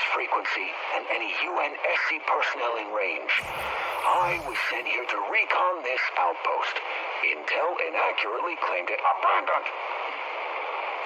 this frequency and any UNSC personnel in range. I was sent here to recon this outpost. Intel inaccurately claimed it abandoned.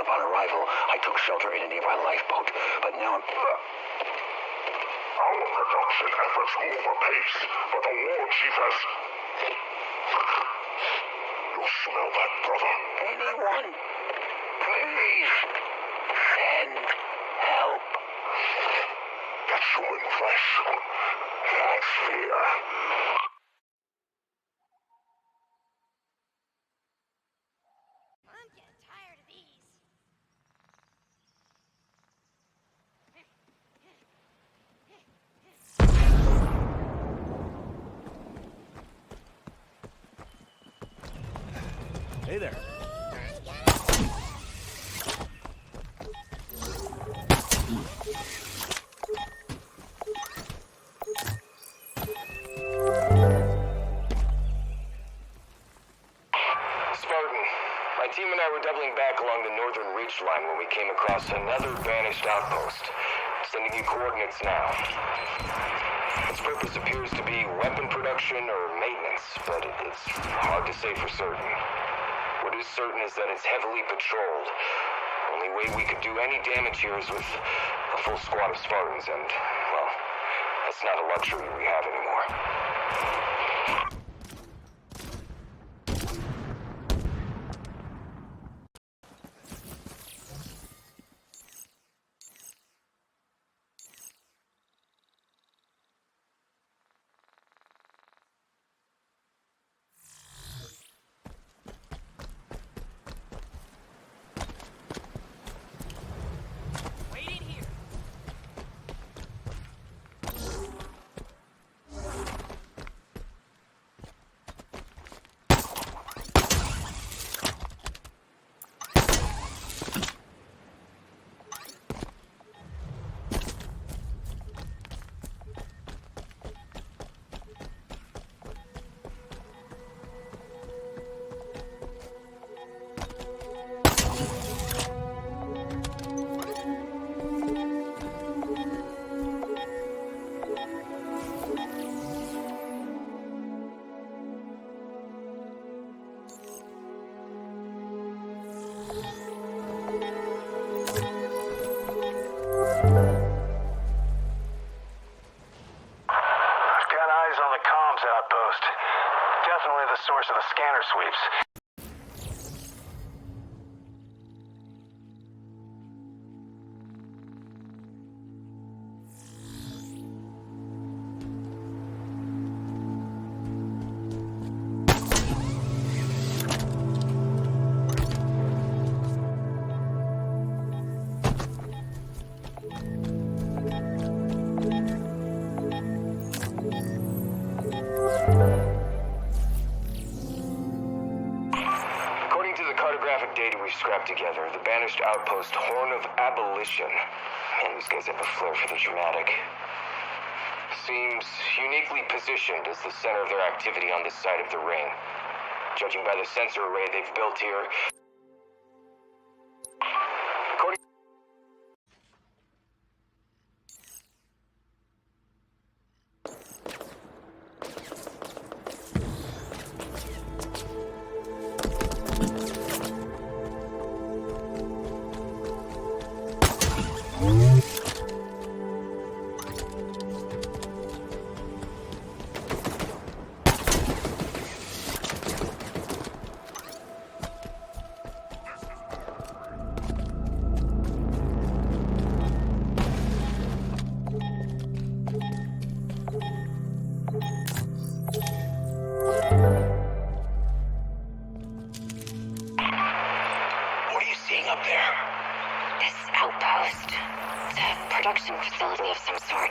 Upon arrival, I took shelter in a nearby lifeboat, but now I'm... Our production efforts move apace, but the war chief has... You smell that, brother? Anyone, please, send help. That's human flesh. That's fear. I'm getting tired of these. Hey there. My team and I were doubling back along the northern ridge line when we came across another vanished outpost. Sending you coordinates now. Its purpose appears to be weapon production or maintenance, but it's hard to say for certain. What is certain is that it's heavily patrolled. Only way we could do any damage here is with a full squad of Spartans, and, well, that's not a luxury we have anymore. Outpost. Definitely the source of the scanner sweeps. Data we've scrapped together, the banished outpost Horn of Abolition. Man, these guys have a flair for the dramatic. Seems uniquely positioned as the center of their activity on this side of the ring. Judging by the sensor array they've built here, production facility of some sort.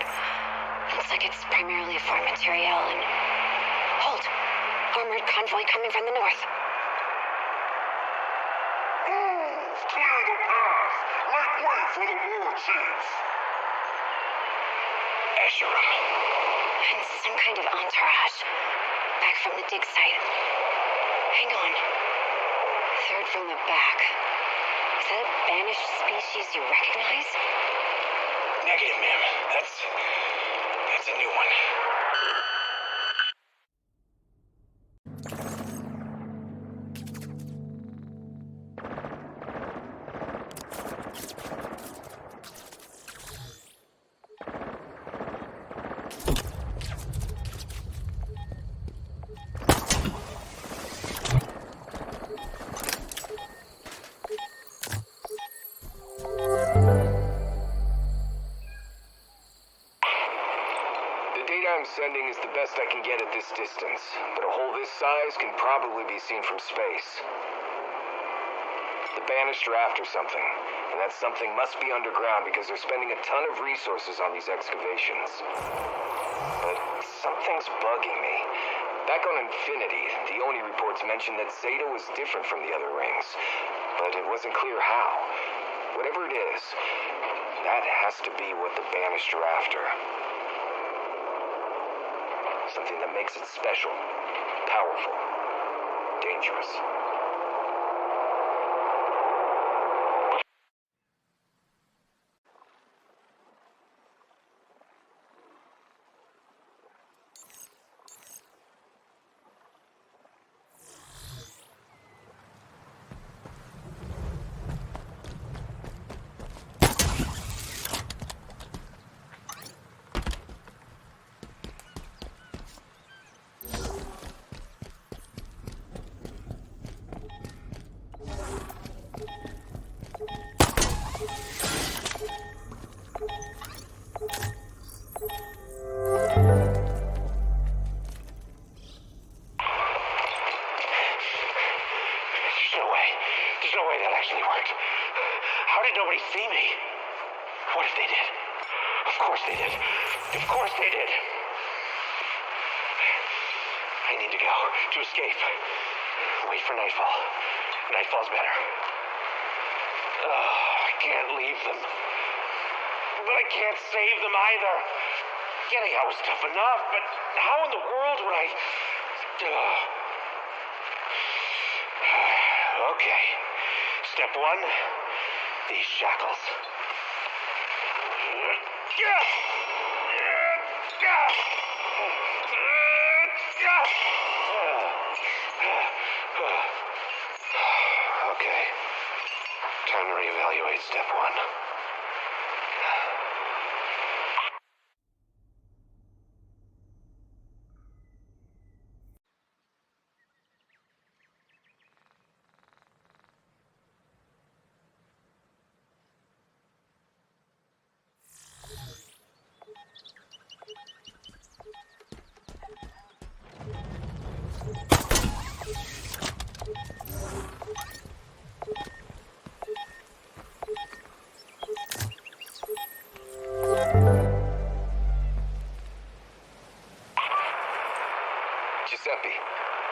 Looks like it's primarily for material and... Hold! Armored convoy coming from the north. Move! Clear the path! Make way for the war chief! Esherum. And some kind of entourage. Back from the dig site. Hang on. Third from the back. Is that a banished species you recognize? Negative, ma'am. That's a new one. Sending is the best I can get at this distance, but a hole this size can probably be seen from space. The Banished are after something, and that something must be underground because they're spending a ton of resources on these excavations. But something's bugging me. Back on Infinity, the Oni reports mentioned that Zeta was different from the other rings, but it wasn't clear how. Whatever it is, that has to be what the Banished are after. Something that makes it special, powerful, dangerous. See me? What if they did? Of course they did. Of course they did. I need to go to escape. Wait for nightfall. Nightfall's better. I can't leave them. But I can't save them either. Getting out was tough enough, but how in the world would I... Okay. Step one. These shackles. Okay. Time to reevaluate step one.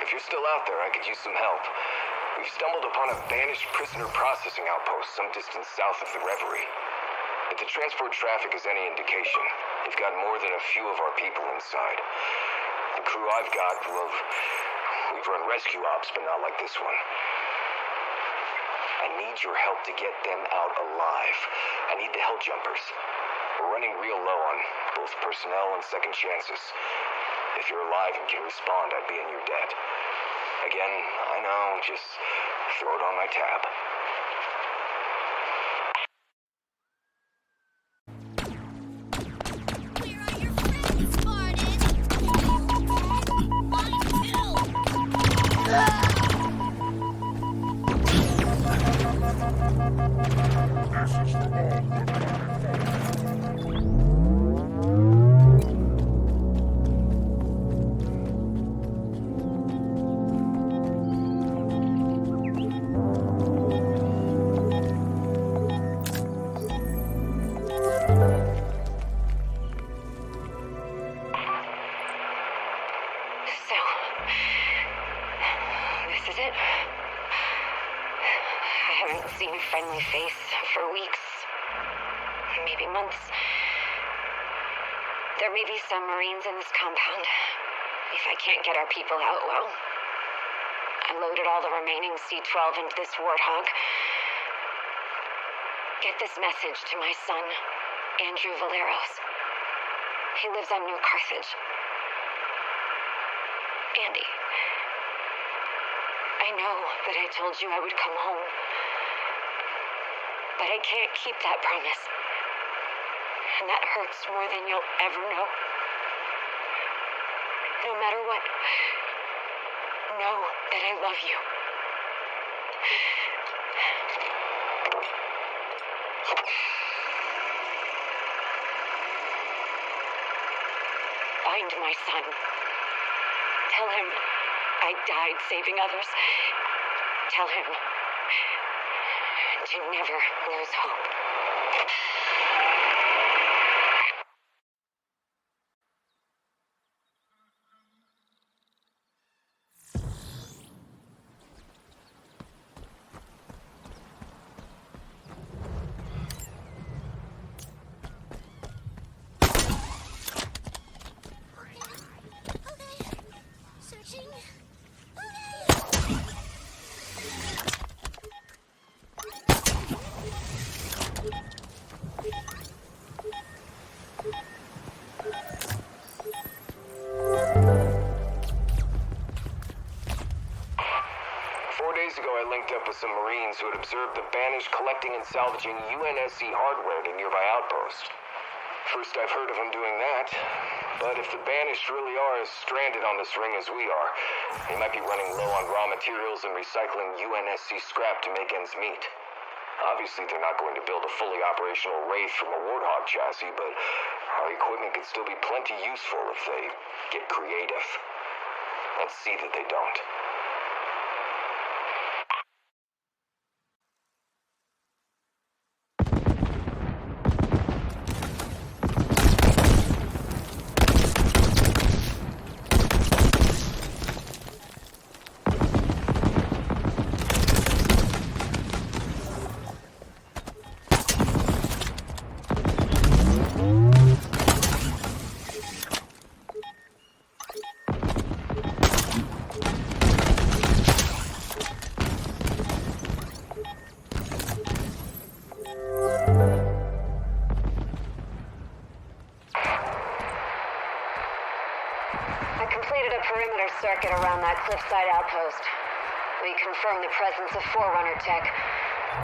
If you're still out there, I could use some help. We've stumbled upon a banished prisoner processing outpost some distance south of the Reverie. If the transport traffic is any indication, we've got more than a few of our people inside. The crew I've got, well, we've run rescue ops, but not like this one. I need your help to get them out alive. I need the hell jumpers. We're running real low on both personnel and second chances. If you're alive and can respond, I'd be in your debt. Again, I know, just throw it on my tab. Friendly face for weeks, maybe months. There may be some Marines in this compound. If I can't get our people out, well, I loaded all the remaining C-12 into this Warthog. Get this message to my son. Andrew Valeros. He lives on New Carthage. Andy, I know that I told you I would come home, but I can't keep that promise. And that hurts more than you'll ever know. No matter what, know that I love you. Find my son. Tell him I died saving others. Tell him to never lose hope. Searching. 4 days ago, I linked up with some Marines who had observed the Banished collecting and salvaging UNSC hardware at a nearby outpost. First I've heard of them doing that, but if the Banished really are as stranded on this ring as we are, they might be running low on raw materials and recycling UNSC scrap to make ends meet. Obviously, they're not going to build a fully operational Wraith from a Warthog chassis, but our equipment could still be plenty useful if they get creative. Let's see that they don't. Circuit around that cliffside outpost. We confirmed the presence of Forerunner tech.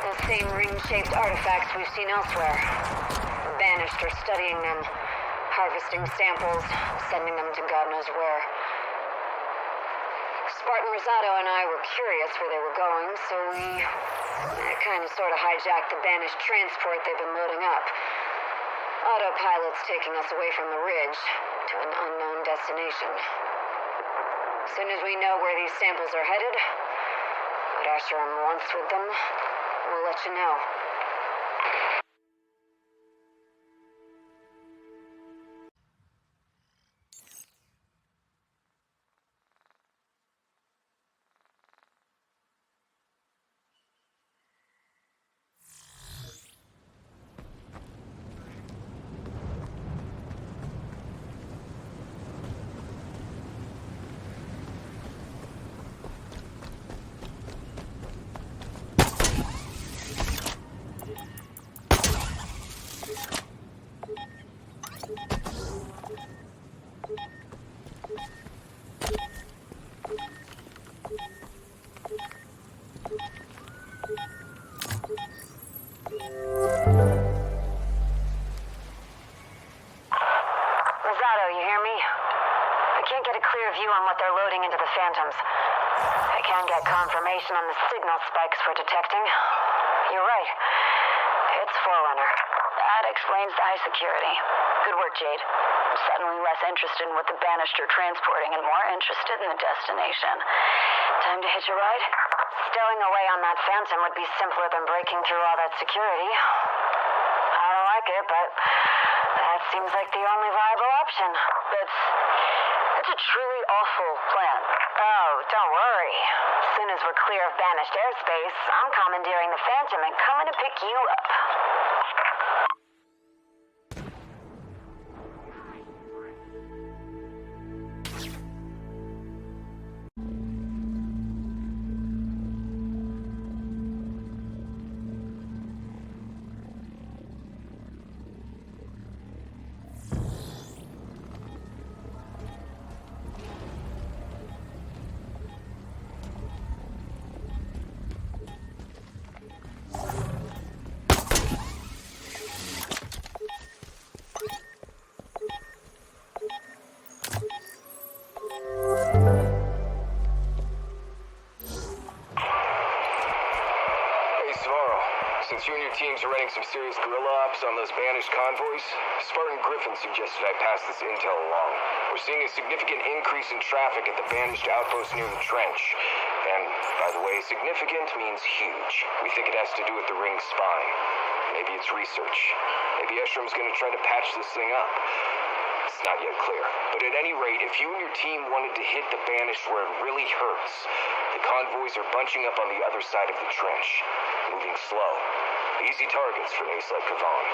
Those same ring-shaped artifacts we've seen elsewhere. The Banished are studying them, harvesting samples, sending them to God knows where. Spartan Rosado and I were curious where they were going, so we kind of sort of hijacked the Banished transport they've been loading up. Autopilot's taking us away from the ridge to an unknown destination. As soon as we know where these samples are headed, what Asheron wants with them, we'll let you know. I can get confirmation on the signal spikes we're detecting. You're right. It's Forerunner. That explains the high security. Good work, Jade. I'm suddenly less interested in what the Banished are transporting and more interested in the destination. Time to hitch a ride? Stowing away on that Phantom would be simpler than breaking through all that security. I don't like it, but that seems like the only viable option. It's a truly awful plan. Oh, don't worry. As soon as we're clear of Banished airspace, I'm commandeering the Phantom and coming to pick you up. serious guerrilla ops on those banished convoys? Spartan Griffin suggested I pass this intel along. We're seeing a significant increase in traffic at the banished outpost near the trench. And, by the way, significant means huge. We think it has to do with the ring's spine. Maybe it's research. Maybe Eshrum's gonna try to patch this thing up. It's not yet clear. But at any rate, if you and your team wanted to hit the banished where it really hurts, the convoys are bunching up on the other side of the trench, moving slow. Easy targets for an ace like Kavan.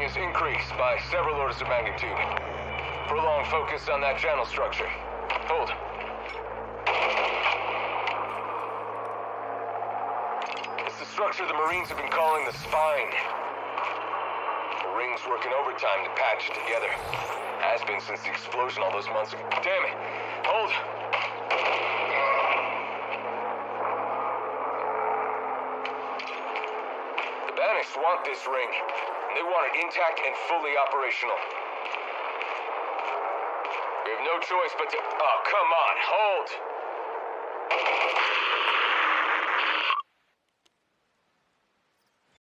Is increased by several orders of magnitude. Prolonged focus on that channel structure. Hold. It's the structure the Marines have been calling the spine. The ring's working overtime to patch it together. Has been since the explosion all those months ago. Damn it. Hold. The Banished want this ring. They want it intact and fully operational. We have no choice but to... Oh, come on, hold!